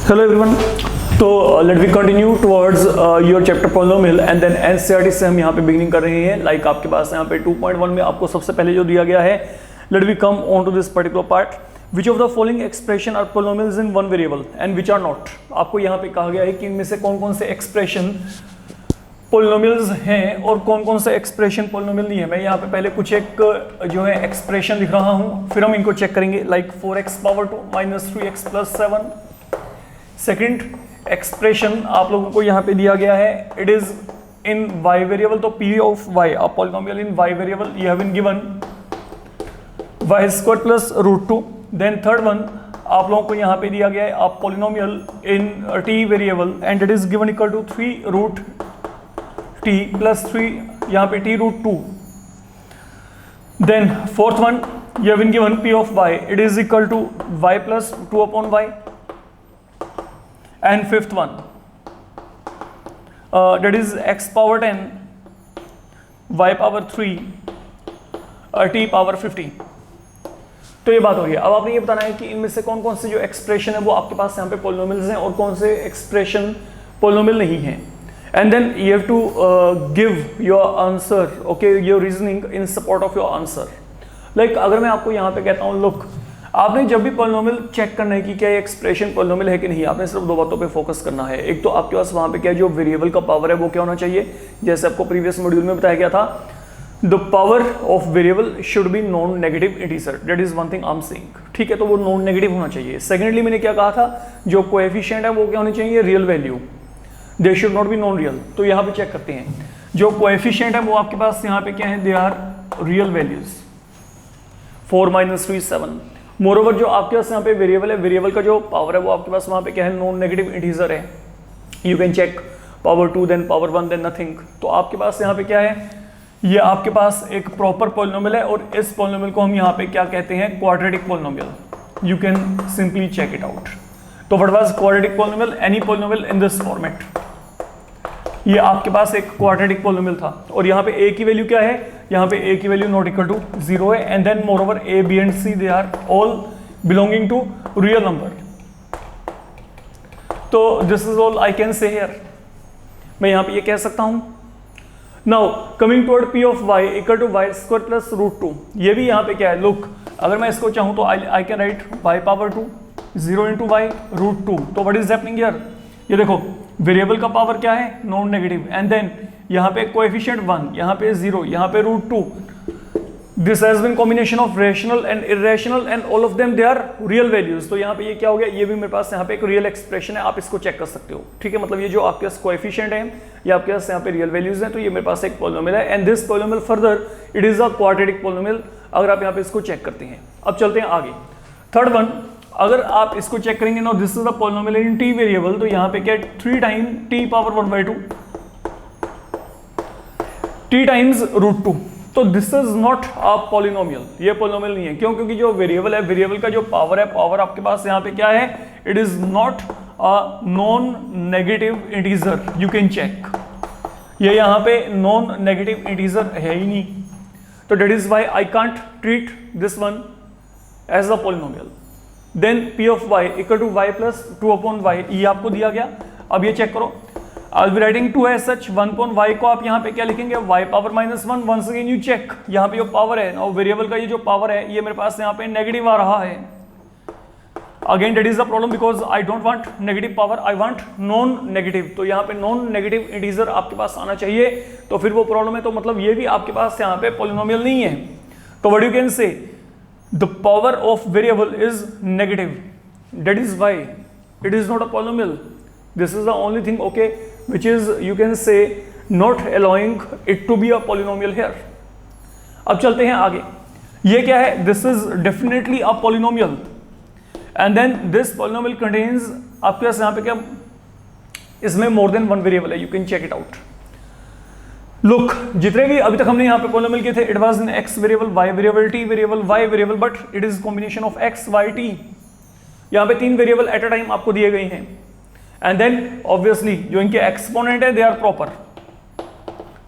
Hello everyone. तो let we continue towards your chapter polynomial and then NCERT से हम यहाँ पे बिगिनिंग कर रहे हैं। लाइक आपके पास यहाँ पे 2.1 में आपको सबसे पहले जो दिया गया है, let we come on to this particular part. Which of the following expression are polynomials in one variable and which are not. आपको यहाँ पे कहा गया है कि इनमें से कौन कौन से एक्सप्रेशन पॉलिनोमियल्स हैं और कौन कौन से एक्सप्रेशन पॉलिनोमियल नहीं है। मैं यहाँ पे पहले कुछ एक जो है एक्सप्रेशन लिख रहा हूँ, फिर हम इनको चेक करेंगे। Like 4x power 2 minus 3x plus 7। Second expression आप लोगों को यहाँ पे दिया गया है, it is in y variable, तो p of y a polynomial in y variable you have been given y square plus root 2। Then third one आप लोगों को यहाँ पे दिया गया है a polynomial in t variable and it is given equal to 3 root t plus 3 यहाँ पे t root 2। Then fourth one you have been given p of y, it is equal to y plus 2 upon y। And fifth one that is x power 10 y power 3 t power 50। तो ये बात हो गई। अब आपने ये बताना है कि इनमें से कौन कौन से जो एक्सप्रेशन है वो आपके पास यहाँ पे पॉलिनोमियल्स हैं और कौन से एक्सप्रेशन पॉलिनोमियल नहीं हैं। And then you have to give your answer, okay, your reasoning in support of your answer. Like अगर मैं आपको यहाँ पे कहता हूँ, लुक, आपने जब भी पॉलिनोमियल चेक करना है कि क्या ये एक्सप्रेशन पॉलिनोमियल है कि नहीं, आपने सिर्फ दो बातों पे फोकस करना है। एक तो आपके पास वहाँ पे क्या जो वेरिएबल का पावर है वो क्या होना चाहिए, जैसे आपको प्रीवियस मॉड्यूल में बताया गया था, the power of variable should be non negative integer, that is one thing I am saying, ठीक है, तो वो नॉन नेगेटिव होना चाहिए। सेकेंडली मैंने क्या कहा था, जो कोएफिशिएंट है वो क्या होने चाहिए, real value, they should not be non real. तो यहाँ पे चेक करते हैं, जो कोएफिशिएंट है वो आपके पास यहाँ पे क्या है, they are real values, 4 minus 3 7। Moreover जो आपके पास यहाँ पे वेरिएबल है, वेरिएबल का जो पावर है वो आपके पास वहाँ पे क्या है, नॉन नेगेटिव इंटीजर है। You can check power 2 then power 1 then nothing. तो आपके पास यहाँ पे क्या है, ये आपके पास एक प्रॉपर पॉलिनोमियल है और इस पॉलिनोमियल को हम यहाँ पे क्या कहते हैं, quadratic polynomial. You can simply check it out. तो what was quadratic polynomial, any polynomial in this format. ये आपके पास एक क्वाड्रेटिक पॉलिनोमियल था और यहाँ पे a की वैल्यू क्या है, यहाँ पे a की वैल्यू नॉट इक्वल टू 0 है। And then more a b and c they are all belonging to real number. तो this is all I can say here. मैं यहाँ पे ये कह सकता हूँ। Now coming toward p of y equal to y square plus root 2। ये भी यहाँ पे क्या है, लुक, अगर मैं इसको चाहूँ तो I can write y power 2 0 into y root 2। तो व्हाट इज हैपनिंग हियर, ये देखो वेरिएबल का पावर क्या है, नॉन नेगेटिव, एंड देन यहाँ पे कोएफिशिएंट 1, यहाँ पे 0, यहाँ पे root 2। This has been combination of rational and irrational and all of them they are real values. तो यहाँ पे ये क्या हो गया, ये भी मेरे पास यहाँ पे एक रियल एक्सप्रेशन है, आप इसको चेक कर सकते हो, ठीक है। मतलब ये जो आपके पास कोएफिशिएंट है, ये आपके पास यहाँ पे रियल वैल्यूज हैं, तो ये मेरे पास एक पॉलिनोमियल है and this polynomial further it is a quadratic polynomial. अगर आप यहाँ पे इसको चेक करते हैं, अब चलते हैं आगे। थर्ड वन, अगर आप इसको चेक करेंगे ना, this is the polynomial in t variable, तो यहाँ पे क्या है, 3 time t power 1/2 t times root 2। तो this is not a polynomial, ये पॉलिनोमियल नहीं है। क्यों, क्योंकि जो वेरिएबल है, वेरिएबल का जो पावर है, पावर आपके पास यहाँ पे क्या है, it is not a non negative integer, you can check. ये यहाँ पे नॉन नेगेटिव इंटीजर है ही नहीं, तो that is why I can't treat this one as a polynomial. Then p of y equal to y plus 2 upon y, ये आपको दिया गया। अब ये चेक करो, I be writing 2 as such, 1 upon y को आप यहाँ पे क्या लिखेंगे, y power minus 1। Once again you check, यहाँ पे जो पावर है और वेरिएबल का ये जो पावर है, ये मेरे पास यहाँ पे नेगेटिव आ रहा है। Again that is the problem, because I don't want negative power, I want non negative. तो यहाँ पे नॉन नेगेटिव इंटीजर आपके पास आना चाहिए, तो फिर वो प्रॉब्लम है। तो मतलब ये भी आपके पास यहाँ पे पॉलिनोमियल नहीं है। तो व्हाट यू कैन से, the power of variable is negative, that is why it is not a polynomial. This is the only thing, okay, which is you can say not allowing it to be a polynomial here. अब चलते हैं आगे। ये क्या है, this is definitely a polynomial and then this polynomial contains, आपके पास यहाँ पे क्या, इसमें more than one variable है, you can check it out. Look, जितने भी अभी तक हमने यहाँ पे पॉलिनोमियल किए थे, it was in x variable, y variable, t variable, y variable, but it is combination of x, y, t। यहाँ पे 3 वेरिएबल एट अ टाइम आपको दिए गए हैं एंड देन ऑब्वियसली जो इनके एक्सपोनेंट है, they are proper,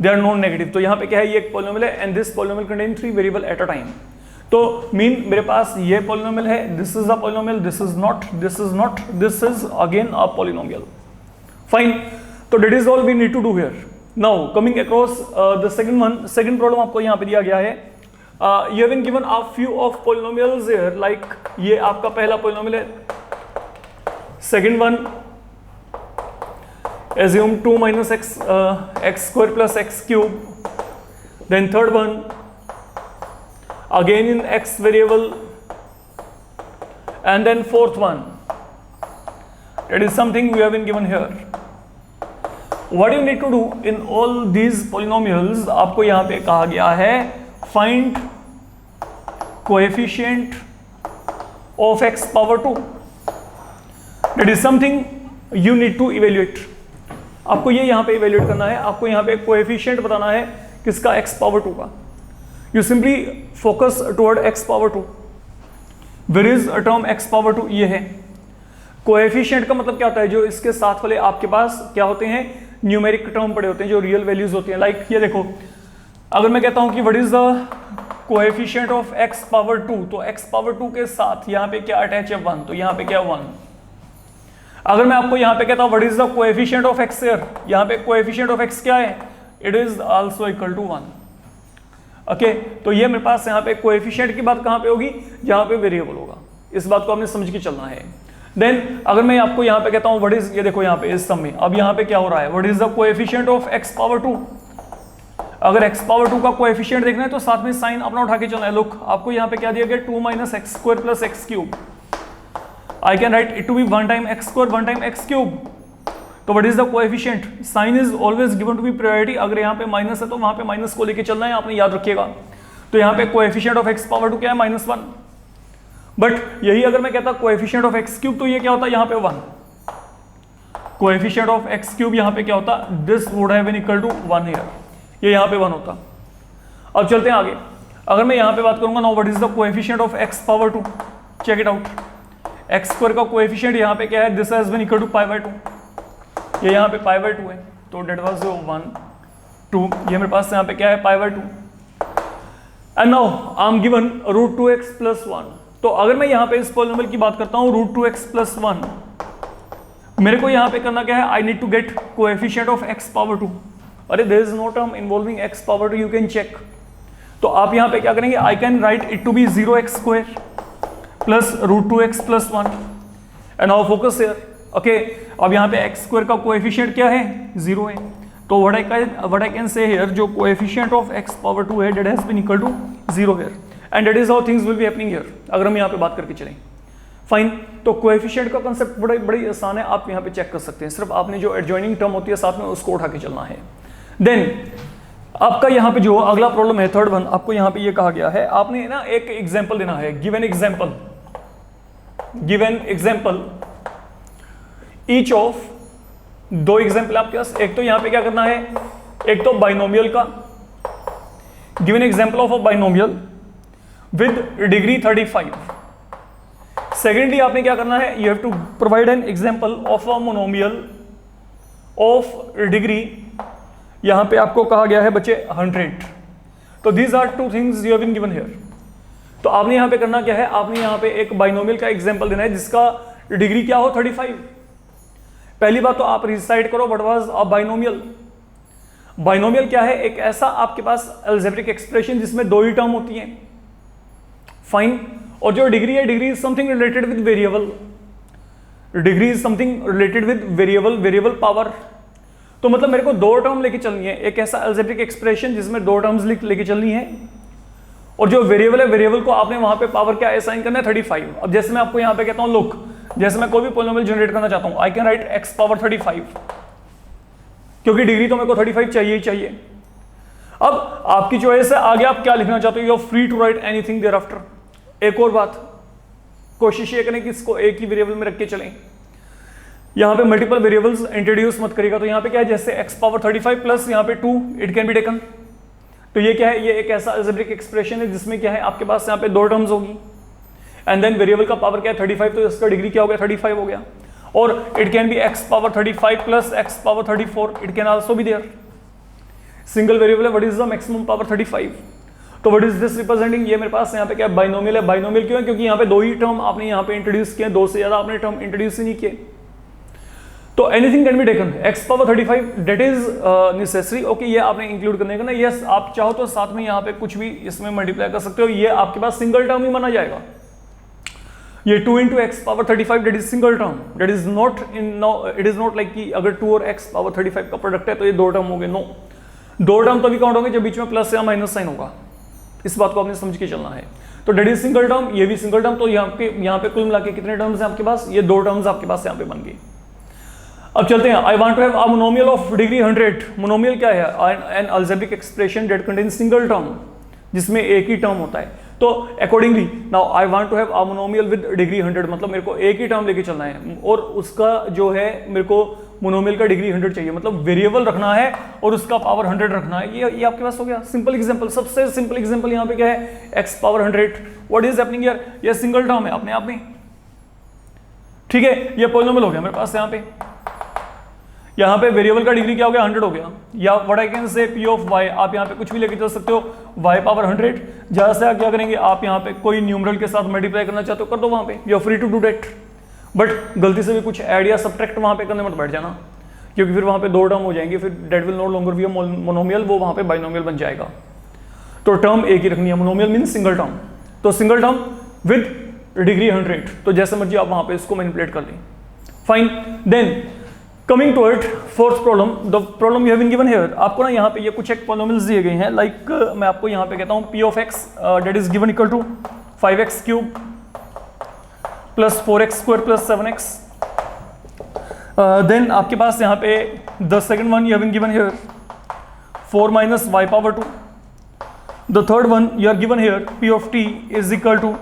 they are non negative. तो यहाँ पे क्या है, ये एक पॉलिनोमियल है and this polynomial contain 3 variable at a time. तो मीन मेरे पास ये पॉलिनोमियल है, this is a polynomial, this is not, this is not, this is again a polynomial. Fine, तो that is all we need to do here. Now coming across the second one, second problem आपको यहाँ पे दिया गया है, you have been given a few of polynomials here, like ये आपका पहला पॉलिनोमियल है, second one assume 2 minus x square plus x cube, then third one again in x variable, and then fourth one, that is something we have been given here. What you need to do in all these polynomials, आपको यहाँ पे कहा गया है find coefficient of x power 2, that is something you need to evaluate. आपको ये यहाँ पे इवेल्यूएट करना है, आपको यहाँ पे कोएफिशिएंट बताना है किसका, x पावर 2 का। You simply focus toward x power 2, where is a term x power 2, ये है। कोएफिशिएंट का मतलब क्या होता है, जो इसके साथ वाले आपके पास क्या होते हैं, न्यूमेरिक टर्म पड़े होते हैं, जो रियल वैल्यूज होती हैं। लाइक ये देखो, अगर मैं कहता हूँ कि what is the coefficient of x power 2, तो x पावर 2 के साथ यहाँ पे क्या अटैच है, 1, तो यहाँ पे क्या 1। अगर मैं आपको यहाँ पे कहता हूँ what is the coefficient of x here, यहाँ पे कोएफिशिएंट ऑफ x क्या है, it is also equal to 1। Okay, तो ये मेरे पास यहाँ पे कोएफिशिएंट की बात कहाँ पे होगी, जहाँ पे वेरिएबल होगा। इस बात को आपने समझ के चलना है। देन अगर मैं आपको यहाँ पे कहता हूँ व्हाट इज, ये देखो यहाँ पे इस सम में अब यहाँ पे क्या हो रहा है, what is the coefficient of x power 2। अगर x पावर 2 का कोएफिशिएंट देखना है तो साथ में साइन अपना उठा के चलना है। लुक, आपको यहाँ पे क्या दिया गया, 2 minus x square plus x cube, I can write it to be 1 time x square 1 time x cube। तो what is the coefficient, sign is always given to be priority। अगर यहाँ पे माइनस है तो वहाँ पे माइनस को लेके चलना है, आपने याद रखिएगा। तो यहाँ पे coefficient of x पावर 2 क्या है, -1। बट यही अगर मैं कहता coefficient of x cube, तो ये क्या होता है यहाँ पे 1। coefficient of x cube यहाँ पे क्या होता, this would have been equal to 1 here, ये यहाँ पे 1 होता। अब चलते हैं आगे। अगर मैं यहाँ पे बात करूंगा, now what is the coefficient of x power 2, check it out। X square का कोएफिशिएंट यहाँ पे क्या है, this has been equal to pi by 2, ये यहाँ पे पाई बाय 2 है, तो डेट वाज 1 2, ये मेरे पास यहाँ पे क्या है, pi by 2। And now I am given root 2x plus 1। तो अगर मैं यहाँ पे इस पॉलिनोमियल की बात करता हूँ रूट 2x प्लस 1, मेरे को यहाँ पे करना क्या है, I need to get coefficient of x power 2। अरे there is no term involving x power 2, you can check. तो आप यहाँ पे क्या करेंगे, I can write it to be 0x square plus root 2x plus 1, and now focus here. Okay, अब यहाँ पे x स्क्वायर का कोएफिशिएंट क्या है, 0 है। तो what I can say here, जो कोएफिशिएंट ऑफ x पावर 2 है, that has been equal to 0 here, and that is how things will be happening here. अगर हम यहाँ पे बात करके चलें, फाइन। तो कोएफिशिएंट का कांसेप्ट बड़ी आसान है, आप यहाँ पे चेक कर सकते हैं। सिर्फ आपने जो एडजॉइनिंग टर्म होती है साथ में उसको उठा के चलना है। देन आपका यहाँ पे जो अगला प्रॉब्लम है, थर्ड वन, आपको यहाँ पे ये कहा गया है, आपने ना एक एग्जाम्पल देना है, give an example, give an example each of, 2 example आपके पास। एक तो यहाँ पे क्या करना है, एक तो बाइनोमियल का, give an example of a binomial with degree 35। Secondly आपने क्या करना है, you have to provide an example of a monomial of degree, यहां पे आपको कहा गया है बच्चे 100। तो these are 2 things you have been given here. तो आपने यहां पे करना क्या है, आपने यहां पे एक बाइनोमियल का एग्जांपल देना है जिसका डिग्री क्या हो, 35। पहली बात तो आप डिसाइड करो what was a binomial. Binomial क्या है, एक ऐसा आपके पास अलजेब्रिक एक्सप्रेशन जिसमें 2 ही टर्म होती हैं, फाइन। और जो डिग्री है, degree is something related with variable, degree is something related with variable power. तो मतलब मेरे को 2 टर्म लेके चलनी है, एक ऐसा अलजेब्रिक एक्सप्रेशन जिसमें 2 टर्म्स लेके चलनी है, और जो वेरिएबल है, वेरिएबल को आपने वहां पे पावर क्या असाइन करना है, 35। अब जैसे मैं आपको यहाँ पे कहता हूँ, लुक, जैसे मैं कोई भी पॉलिनोमियल जनरेट करना चाहता हूँ, आई कैन राइट x पावर 35, क्योंकि डिग्री तो मेरे को 35 चाहिए ही चाहिए। अब आपकी चॉइस है, आगे आप क्या लिखना चाहते हो, you are free to write anything there after. एक और बात, कोशिश ये करें कि इसको एक ही वेरिएबल में रख के चलें, यहाँ पे मल्टीपल वेरिएबल्स इंट्रोड्यूस मत करिएगा। तो यहाँ पे क्या है, जैसे x पावर 35 प्लस यहाँ पे 2, इट कैन बी टेकन। तो ये क्या है, ये एक ऐसा अलजेब्रिक एक्सप्रेशन है जिसमें क्या है, आपके पास यहाँ पे 2 टर्म्स होगी, एंड देन वेरिएबल का पावर क्या है, 35, तो इसका डिग्री क्या हो गया, 35 हो गया। और it can be x power 35 plus x power 34, it can also be there. Single variable है, what is the maximum power, 35। तो व्हाट इज दिस रिप्रेजेंटिंग, ये मेरे पास यहाँ पे क्या बाइनोमियल है। बाइनोमियल क्यों है, क्योंकि यहाँ पे दो ही टर्म आपने यहाँ पे इंट्रोड्यूस किए, दो से ज्यादा आपने टर्म इंट्रोड्यूस ही नहीं किए। तो anything can be taken x power 35 that is necessary. Okay, ये आपने इंक्लूड करने का ना, यस आप चाहो तो साथ में यहाँ पे कुछ भी इसमें मल्टीप्लाई कर सकते हो, ये आपके पास सिंगल टर्म ही माना जाएगा। ये 2 into x power 35 that is single term, that is not in, no it is not like कि अगर 2 और x पावर 35 का प्रोडक्ट है तो ये दो टर्म होंगे, नो, दो टर्म तभी काउंट होंगे जब बीच में प्लस या माइनस साइन होगा। इस बात को आपने समझ के चलना है। तो दैट इज सिंगल टर्म, ये भी सिंगल टर्म, तो यहाँ पे कुल मिला के कितने टर्म्स हैं आपके पास, ये दो टर्म्स आपके पास यहाँ पे बन गई। अब चलते हैं, I want to have a monomial of degree 100। Monomial क्या है, an algebraic expression that contains single term, जिसमें एक ही टर्म होता है। तो accordingly now I want to have a monomial with degree 100, मतलब मेरे को एक ही टर्म लेके चलना है और उसका जो है मेरे को मोनोमियल का डिग्री 100 चाहिए, मतलब वेरिएबल रखना है और उसका पावर 100 रखना है। ये आपके पास हो गया सिंपल एग्जांपल। सबसे सिंपल एग्जांपल यहाँ पे क्या है, x power 100। What is happening here, ये सिंगल टर्म है अपने आप में, ठीक है, ये पॉलिनोमियल हो गया मेरे पास। यहाँ पे वेरिएबल का डिग्री क्या हो गया, 100 हो गया। या व्हाट आई कैन से p ऑफ y, आप यहाँ पे कुछ भी लेके चल सकते हो, y पावर 100। जहाँ से आप क्या करेंगे, आप यहाँ पे कोई न्यूमरल के साथ मल्टीप्लाई करना चाहते हो कर दो, वहाँ पे you are free to do that, but गलती से भी कुछ ऐड या सब्ट्रैक्ट वहाँ पे करने मत बैठ जाना, क्योंकि फिर वहाँ पे दो टर्म हो जाएंगे, फिर that will no longer be a monomial, वो वहाँ पे बाइनोमियल बन जाएगा। तो टर्म एक ही रखनी है, मोनोमियल मीन्स सिंगल टर्म, तो सिंगल टर्म विद डिग्री 100, तो जैसे मर्जी आप वहाँ पे इसको मैनिपुलेट कर लें। Fine, then coming to it, fourth problem, the problem you have been given here. आपको ना यहाँ पे ये कुछ एक पॉलिनोमियल्स दिए गए हैं, लाइक मैं आपको यहाँ पे कहता हूँ p of x that is given equal to 5x cube plus 4x square plus 7x। Then आपके पास यहाँ पे the second one you have been given here 4 minus y power 2। The third one you are given here p of t is equal to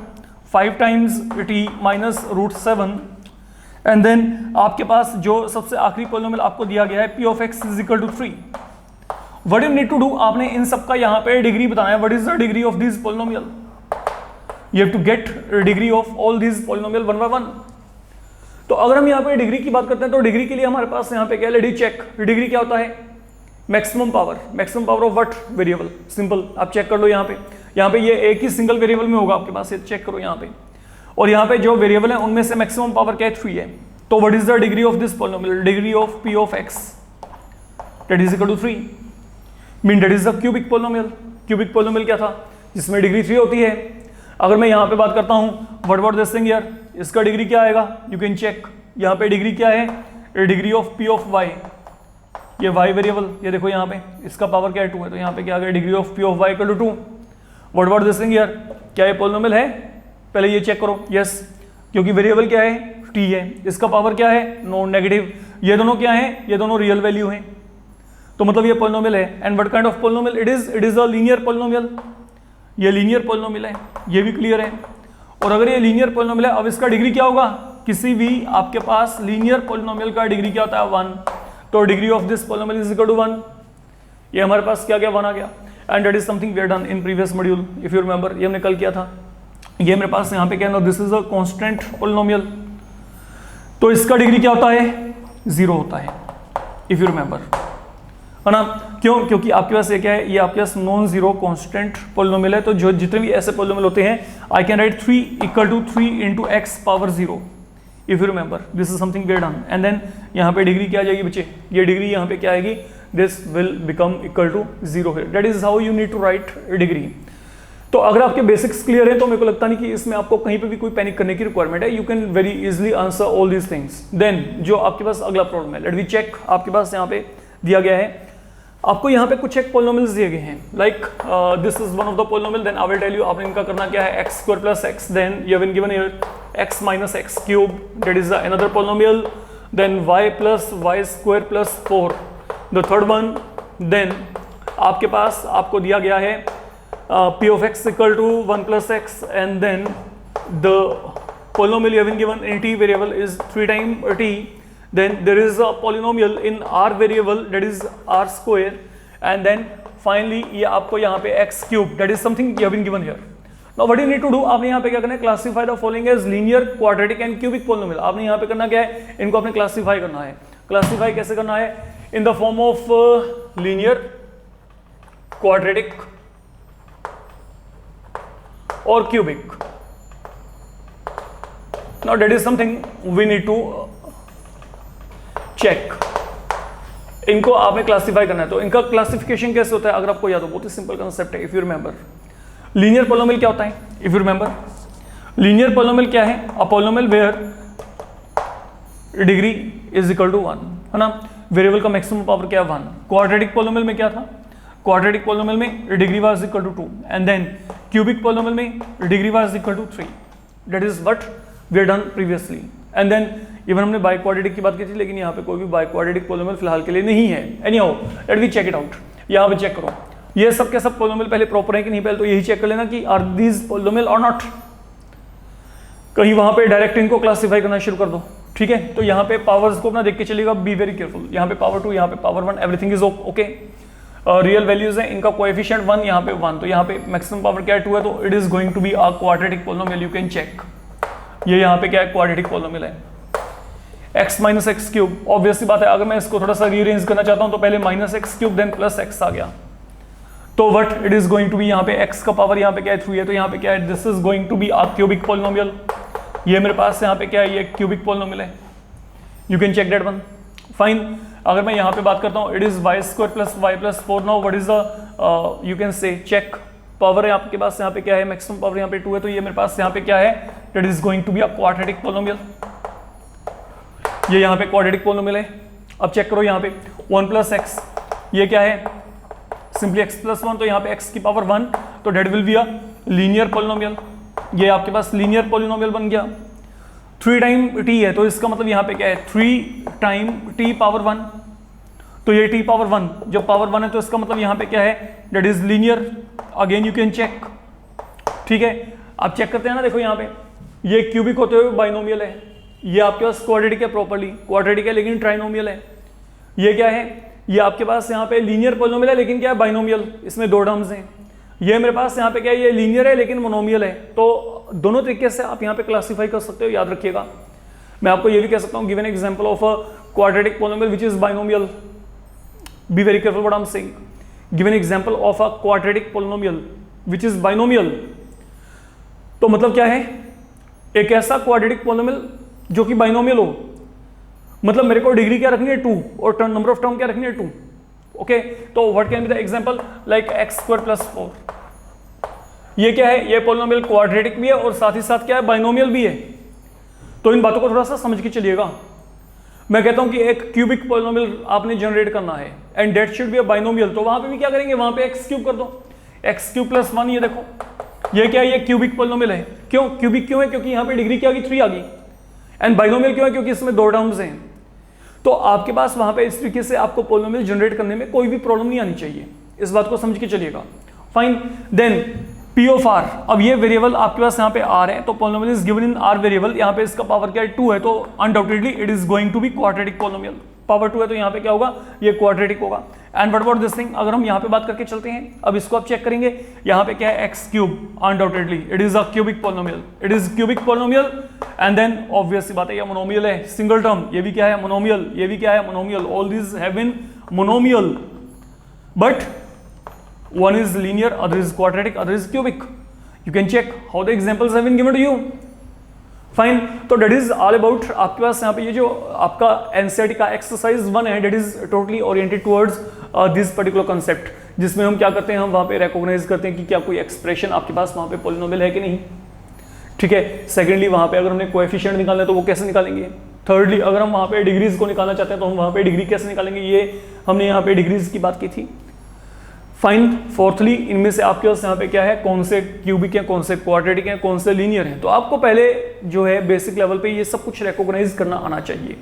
5 times t minus √7। And then आपके पास जो सबसे आखिरी polynomial आपको दिया गया है p of x is equal to 3। What you need to do, आपने इन सब का यहाँ पे डिग्री बताना है। What is the degree of this polynomial, you have to get degree of all this polynomial one by one. तो अगर हम यहाँ पे डिग्री की बात करते हैं तो डिग्री के लिए हमारे पास यहाँ पे क्या है, लेट चेक। डिग्री क्या होता है, maximum power of what, variable. Simple, आप चेक कर लो यहाँ पे ये एक ही सिंगल वेरिएबल में होगा आपके पास, ये चेक करो यहाँ पे। और यहाँ पे जो वेरिएबल है उनमें से मैक्सिमम पावर क्या है, 3 है। तो what is the degree of this polynomial, degree of p of x that is equal to 3, mean that is the cubic polynomial. Cubic polynomial क्या था, जिसमें डिग्री 3 होती है। अगर मैं यहाँ पे बात करता हूँ व्हाट अबाउट दिस थिंग यार, इसका डिग्री क्या आएगा, यू कैन चेक। यहाँ पे डिग्री क्या है, degree of p of y, ये y वेरिएबल, ये देखो यहाँ पे इसका पावर क्या है, 2 है, तो यहाँ पे क्या आ गया, degree of p of y equal to 2। What about this thing यार, क्या ये पॉलिनोमियल है, पहले ये चेक करो। यस, क्योंकि वेरिएबल क्या है, t है, इसका पावर क्या है, नो नेगेटिव। ये दोनों क्या है, ये दोनों रियल वैल्यू हैं, तो मतलब ये पॉलिनोमियल है। And what kind of polynomial it is a linear polynomial, ये लीनियर पॉलिनोमियल है, ये भी क्लियर है। और अगर ये लीनियर पॉलिनोमियल है, अब इसका डिग्री क्या होगा, किसी भी आपके पास लीनियर पॉलिनोमियल का डिग्री क्या होता है, 1। तो degree of this polynomial is equal to 1। ये हमारे पास क्या गया, 1 आ गया। And that is something we have done in previous module, if you remember, ये हमने कल किया था। ये मेरे पास यहाँ पे क्या है, this is a constant polynomial, तो इसका डिग्री क्या होता है, 0 होता है, इफ यू रिमेंबर, है ना। क्यों, क्योंकि आपके पास ये क्या है, ये आपके पास नॉन जीरो कांस्टेंट पॉलिनोमियल है। तो जो जितने भी ऐसे पॉलिनोमियल होते हैं, I can write 3 equal to 3 into x power 0, if you remember, this is something we have done. And then यहाँ पे डिग्री क्या आ जाएगी बच्चे, ये डिग्री यहाँ पे क्या आएगी, this will become equal to 0 है। That is how you need to write degree. तो अगर आपके बेसिक्स क्लियर है तो मेरे को लगता नहीं कि इसमें आपको कहीं पे भी कोई पैनिक करने की रिक्वायरमेंट है। You can very easily answer all these things. Then जो आपके पास अगला प्रॉब्लम है, लेट वी चेक। आपके पास यहाँ पे दिया गया है, आपको यहाँ पे कुछ एक पॉलिनोमियल्स दिए गए हैं, like this is one of the polynomial. Then I will tell you आपने इनका करना क्या है, x square plus x, then you have been given here x minus x cube, that is another polynomial. Then y plus y square plus 4, the third one. Then आपके पास आपको दिया गया है p of x equal to 1 plus x, and then the polynomial you have been given in t variable is 3 times t. Then there is a polynomial in r variable, that is r square, and then finally ये आपको यहाँ पे x cube, that is something you have been given here. Now what you need to do, आपने यहाँ पे क्या करना है, classify the following as linear, quadratic and cubic polynomial. आपने यहाँ पे करना क्या है, इनको आपने classify करना है। classify कैसे करना है, in the form of linear, quadratic और cubic. Now that is something we need to check. इनको आपने क्लासिफाई करना है, तो इनका क्लासिफिकेशन कैसे होता है अगर आपको याद हो, बहुत ही सिंपल कंसेप्ट है। If you remember linear polynomial क्या होता है, if you remember linear polynomial क्या है, a polynomial where degree is equal to 1, है ना, वेरिएबल का मैक्सिमम पावर क्या है 1। क्वाड्रेटिक पॉलिनोमियल में क्या था, क्वाड्रेटिक पॉलिनोमियल में degree was equal to 2 and then cubic polynomial में degree was equal to 3। That is what we have done previously. And then even हमने बाई क्वाड्रेटिक की बात की थी, लेकिन यहाँ पे कोई भी बाई क्वाड्रेटिक पॉलिनोमियल फिलहाल के लिए नहीं है। Anyhow let we check it out. यहाँ पे चेक करो ये सब के सब पॉलिनोमियल पहले प्रॉपर है कि नहीं, पहले तो यही चेक कर लेना कि आर दीज पॉलिनोमियल और नॉट। कहीं वहां पे डायरेक्ट इनको क्लासिफाई करना शुरू कर दो, ठीक है। तो यहाँ पे पावर्स को अपना देख के चलिएगा, बी वेरी केयरफुल। यहाँ पे पावर 2, यहाँ पे power 1, everything is okay. Real values है, इनका कोएफिशिएंट 1, यहाँ पे 1, तो यहाँ पे मैक्सिमम पावर क्या है 2 है, तो it is going to be a quadratic polynomial, you can check. ये यहाँ पे क्या है, क्वाड्रेटिक पॉलिनोमियल है। x minus x cube, obviously बात है, अगर मैं इसको थोड़ा सा रीअरेंज करना चाहता हूँ तो पहले minus x cube then plus x आ गया, तो what it is going to be, यहाँ पे x का पावर यहाँ पे क्या है 3 है, तो यहाँ पे क्या है, this is going to be a cubic polynomial. ये मेरे पास यहाँ पे क्या है, ये क्यूबिक पॉलिनोमियल है, you can check that one, fine. अगर मैं यहाँ पे बात करता हूँ, it is y square plus y plus 4, now what is the you can say check power है आपके पास यहाँ पे क्या है, मैक्सिमम पावर यहाँ पे 2 है, तो ये मेरे पास यहाँ पे क्या है, that is going to be a quadratic polynomial. ये यहाँ पे क्वाड्रेटिक पॉलिनोमियल है। अब चेक करो यहाँ पे 1 प्लस एक्स, ये क्या है, सिंपली x प्लस 1, तो यहाँ पे x की पावर 1, तो that will be a linear polynomial. ये आपके पास लीनियर पॉलिनोमियल बन गया। 3 टाइम t है, तो इसका मतलब यहाँ पे क्या है 3 टाइम t पावर 1, तो ये t पावर 1 जब पावर 1 है, तो इसका मतलब यहाँ पे क्या है, that is linear. Again you can check, ठीक है। आप चेक करते हैं ना, देखो यहाँ पे ये क्यूबिक होते हुए बाइनोमियल है, ये आपके पास क्वाड्रेटिक है, प्रॉपर्ली क्वाड्रेटिक है लेकिन ट्राइनोमियल है। ये क्या है, ये आपके पास यहाँ पे लीनियर पॉलिनोमियल है लेकिन क्या है, बाइनोमियल, इसमें 2 टर्म्स हैं। ये मेरे पास यहाँ पे क्या है, ये लीनियर है लेकिन मोनोमियल है। तो दोनों तरीके से आप यहाँ पे क्लासीफाई कर सकते हो, याद रखिएगा। मैं आपको ये भी कह सकता हूँ, given example of a quadratic polynomial which is binomial, be very careful what I am saying, given example of a quadratic polynomial which is binomial. तो मतलब क्या है, एक ऐसा क्वाड्रेटिक पॉलिनोमियल जो कि बाइनोमियल हो, मतलब मेरे को डिग्री क्या रखनी है 2 और टर्म नंबर ऑफ टर्म क्या रखनी है 2, ओके। तो what can be the example, like x square plus 4, ये क्या है, ये पॉलिनोमियल क्वाड्रेटिक भी है और साथ ही साथ क्या है, बाइनोमियल भी है। तो इन बातों को थोड़ा सा समझ के चलिएगा। मैं कहता हूं कि एक क्यूबिक पॉलिनोमियल आपने जनरेट करना है and that should be a binomial, तो वहां पे भी क्या करेंगे, वहां पे x क्यूब कर दो, x क्यूब प्लस 1, ये देखो ये क्या है, ये क्यूबिक पॉलिनोमियल है। क्यों क्यूबिक क्यों है, क्योंकि यहाँ पे डिग्री क्या आ गई 3 आ गई। एंड बाइनोमियल क्यों है, क्योंकि इसमें 2 टर्म्स हैं। तो आपके पास वहां पे इस तरीके से आपको पॉलिनोमियल जनरेट करने में कोई भी प्रॉब्लम नहीं आनी चाहिए, इस बात को समझ के चलिएगा, fine. Then p of r, अब ये वेरिएबल आपके पास यहाँ पे आर है, तो polynomial is given in r variable, यहाँ पे इसका पावर क्या है 2 है, तो undoubtedly it is going to be quadratic polynomial. Power 2 है तो यहाँ पे क्या होगा, ये क्वाड्रेटिक होगा। And what about this thing, अगर हम यहाँ पे बात करके चलते हैं, अब इसको आप चेक करेंगे, यहाँ पे क्या है x cube, undoubtedly it is a cubic polynomial, it is cubic polynomial. And then obvious सी बात है, ये मोनोमियल है, सिंगल टर्म, ये भी क्या है मोनोमियल, ये भी क्या है monomial, all these have been monomial, but one is linear, other is quadratic, other is cubic. You can check how the examples have been given to you. Fine. तो that is all about आपके पास यहाँ पे ये जो आपका NCERT का exercise 1 है, that is totally oriented towards this particular concept, जिसमें हम क्या करते हैं, हम वहाँ पे recognize करते हैं कि क्या कोई expression आपके पास वहाँ पे polynomial है कि नहीं, ठीक है। सेकेंडली वहाँ पे अगर हमने coefficient निकालना है तो वो कैसे निकालेंगे। थर्डली अगर हम वहाँ पे डिग्रीज को निकालना चाहते हैं तो हम वहाँ पे डिग्री कैसे निकालेंगे, ये हमने यहाँ पे डिग्रीज की बात की थी, फाइन। फोर्थली इनमें से आपके पास यहाँ पे क्या है, कौन से क्यूबिक हैं, कौन से क्वाड्रेटिक हैं, कौन से लीनियर हैं। तो आपको पहले जो है बेसिक लेवल पे ये सब कुछ रिकॉग्नाइज करना आना चाहिए।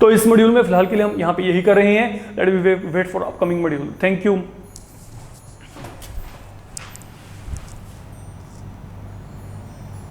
तो इस मॉड्यूल में फिलहाल के लिए हम यहाँ पे यही कर रहे हैं। Let we wait for upcoming module. Thank you.